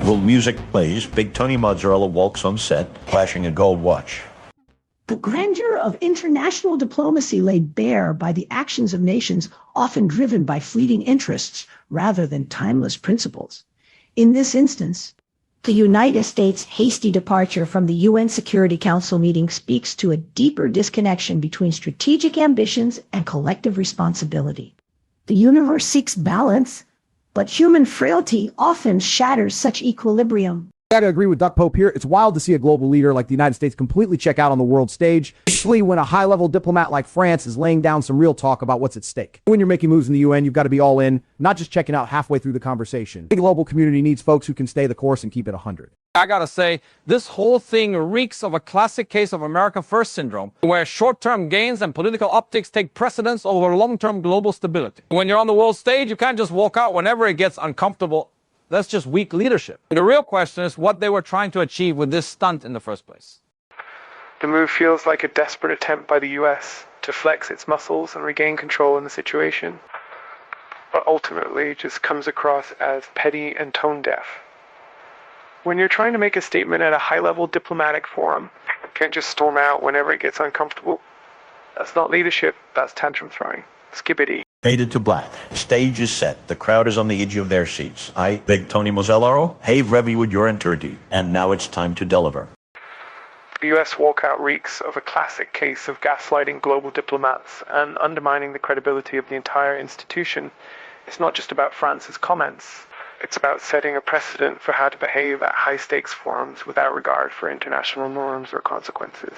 While music plays, Big Tony Mozarella walks on set, flashing a gold watch. The grandeur of international diplomacy laid bare by the actions of nations often driven by fleeting interests rather than timeless principles. In this instance, the United States' hasty departure from the UN Security Council meeting speaks to a deeper disconnection between strategic ambitions and collective responsibility. The universe seeks balance, but human frailty often shatters such equilibrium. I gotta agree with Duck Pope here. It's wild to see a global leader like the United States completely check out on the world stage, especially when a high-level diplomat like France is laying down some real talk about what's at stake. When you're making moves in the UN, you've got to be all in, not just checking out halfway through the conversation. The global community needs folks who can stay the course and keep it 100. I gotta say, this whole thing reeks of a classic case of America First syndrome, where short-term gains and political optics take precedence over long-term global stability. When you're on the world stage, you can't just walk out whenever it gets uncomfortable. That's just weak leadership. The real question is what they were trying to achieve with this stunt in the first place. The move feels like a desperate attempt by the US to flex its muscles and regain control in the situation, but ultimately it just comes across as petty and tone-deaf. When you're trying to make a statement at a high-level diplomatic forum, you can't just storm out whenever it gets uncomfortable. That's not leadership, that's tantrum throwing. Skibidi. Faded to black. Stage is set. The crowd is on the edge of their seats. I, Big Tony Mozarella, have reviewed your entirety, and now it's time to deliver. The US walkout reeks of a classic case of gaslighting global diplomats and undermining the credibility of the entire institution. It's not just about France's comments. It's about setting a precedent for how to behave at high-stakes forums without regard for international norms or consequences.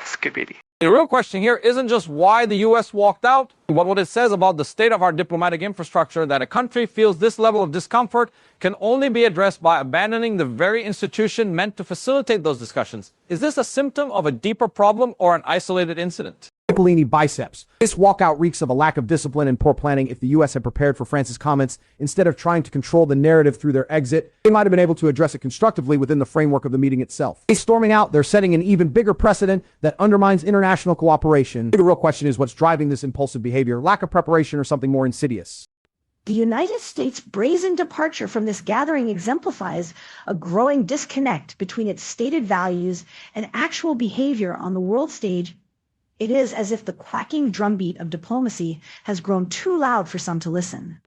Skibidi. The real question here isn't just why the U.S. walked out, but what it says about the state of our diplomatic infrastructure, that a country feels this level of discomfort can only be addressed by abandoning the very institution meant to facilitate those discussions. Is this a symptom of a deeper problem or an isolated incident? Broccolini biceps. This walkout reeks of a lack of discipline and poor planning. If the U.S. had prepared for France's comments, instead of trying to control the narrative through their exit, they might have been able to address it constructively within the framework of the meeting itself. By storming out, they're setting an even bigger precedent that undermines international cooperation. The real question is what's driving this impulsive behavior, lack of preparation or something more insidious? The United States' brazen departure from this gathering exemplifies a growing disconnect between its stated values and actual behavior on the world stage. It is as if the quacking drumbeat of diplomacy has grown too loud for some to listen.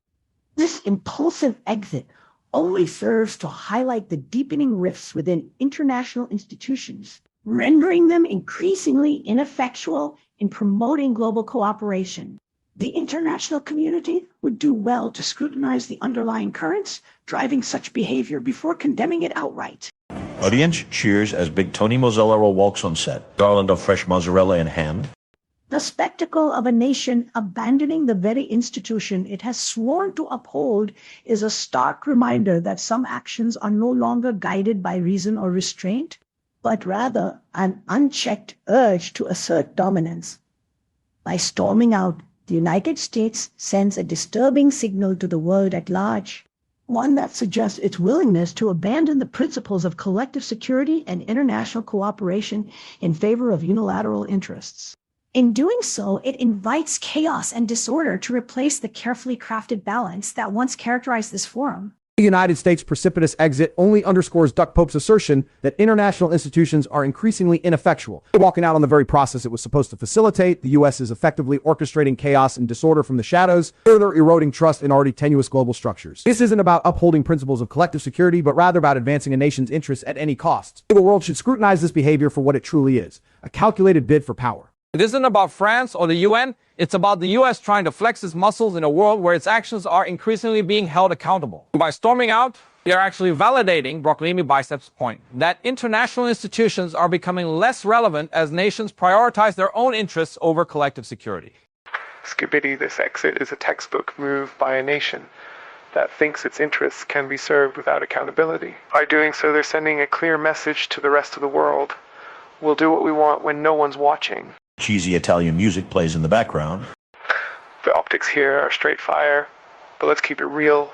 This impulsive exit only serves to highlight the deepening rifts within international institutions, rendering them increasingly ineffectual in promoting global cooperation. The international community would do well to scrutinize the underlying currents driving such behavior before condemning it outright. Audience cheers as Big Tony Mozarella walks on set, garland of fresh mozzarella in hand. The spectacle of a nation abandoning the very institution it has sworn to uphold is a stark reminder that some actions are no longer guided by reason or restraint, but rather an unchecked urge to assert dominance. By storming out, the United States sends a disturbing signal to the world at large, one that suggests its willingness to abandon the principles of collective security and international cooperation in favor of unilateral interests. In doing so, it invites chaos and disorder to replace the carefully crafted balance that once characterized this forum. The United States' precipitous exit only underscores Duck Pope's assertion that international institutions are increasingly ineffectual. Walking out on the very process it was supposed to facilitate, the U.S. is effectively orchestrating chaos and disorder from the shadows, further eroding trust in already tenuous global structures. This isn't about upholding principles of collective security, but rather about advancing a nation's interests at any cost. The world should scrutinize this behavior for what it truly is, a calculated bid for power. It isn't about France or the UN. It's about the U.S. trying to flex its muscles in a world where its actions are increasingly being held accountable. By storming out, they're actually validating broccolini biceps' point that international institutions are becoming less relevant as nations prioritize their own interests over collective security. Skibidi, this exit is a textbook move by a nation that thinks its interests can be served without accountability. By doing so, they're sending a clear message to the rest of the world. We'll do what we want when no one's watching. Cheesy Italian music plays in the background. The optics here are straight fire, but let's keep it real.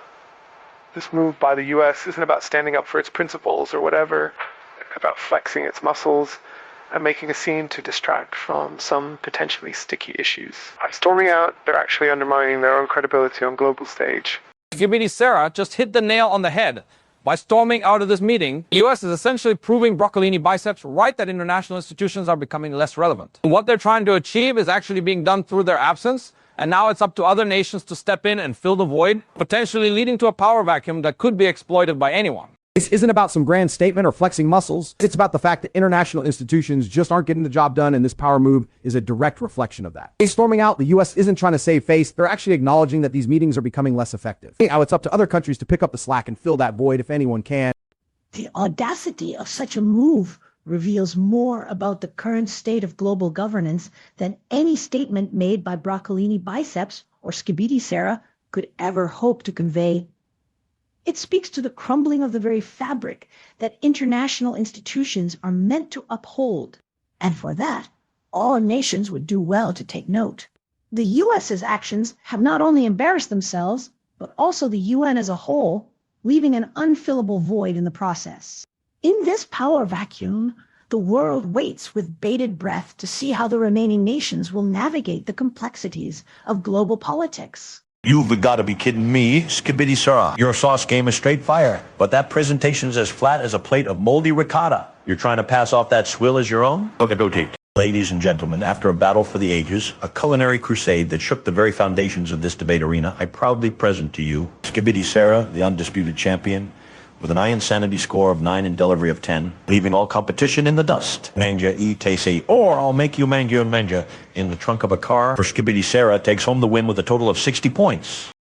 This move by the US isn't about standing up for its principles or whatever. It's about flexing its muscles and making a scene to distract from some potentially sticky issues. By storming out, they're actually undermining their own credibility on global stage. Skibidi Sarah just hit the nail on the head. By storming out of this meeting, the US is essentially proving broccolini biceps right that international institutions are becoming less relevant. What they're trying to achieve is actually being done through their absence, and now it's up to other nations to step in and fill the void, potentially leading to a power vacuum that could be exploited by anyone. This isn't about some grand statement or flexing muscles. It's about the fact that international institutions just aren't getting the job done, and this power move is a direct reflection of that. Storming out, the U.S. isn't trying to save face. They're actually acknowledging that these meetings are becoming less effective. Now it's up to other countries to pick up the slack and fill that void if anyone can. The audacity of such a move reveals more about the current state of global governance than any statement made by broccolini biceps or Skibidi Sarah could ever hope to convey. It speaks to the crumbling of the very fabric that international institutions are meant to uphold, and for that, all nations would do well to take note. The U.S.'s actions have not only embarrassed themselves, but also the UN as a whole, leaving an unfillable void in the process. In this power vacuum, the world waits with bated breath to see how the remaining nations will navigate the complexities of global politics. You've got to be kidding me, Skibidi Sarah. Your sauce game is straight fire, but that presentation's as flat as a plate of moldy ricotta. You're trying to pass off that swill as your own? Okay. Ladies and gentlemen, after a battle for the ages, a culinary crusade that shook the very foundations of this debate arena, I proudly present to you Skibidi Sarah, the undisputed champion, with an insanity score of 9 and delivery of 10, leaving all competition in the dust. Manja e tc, or I'll make you manja in the trunk of a car. For Skibidi Sarah takes home the win with a total of 60 points.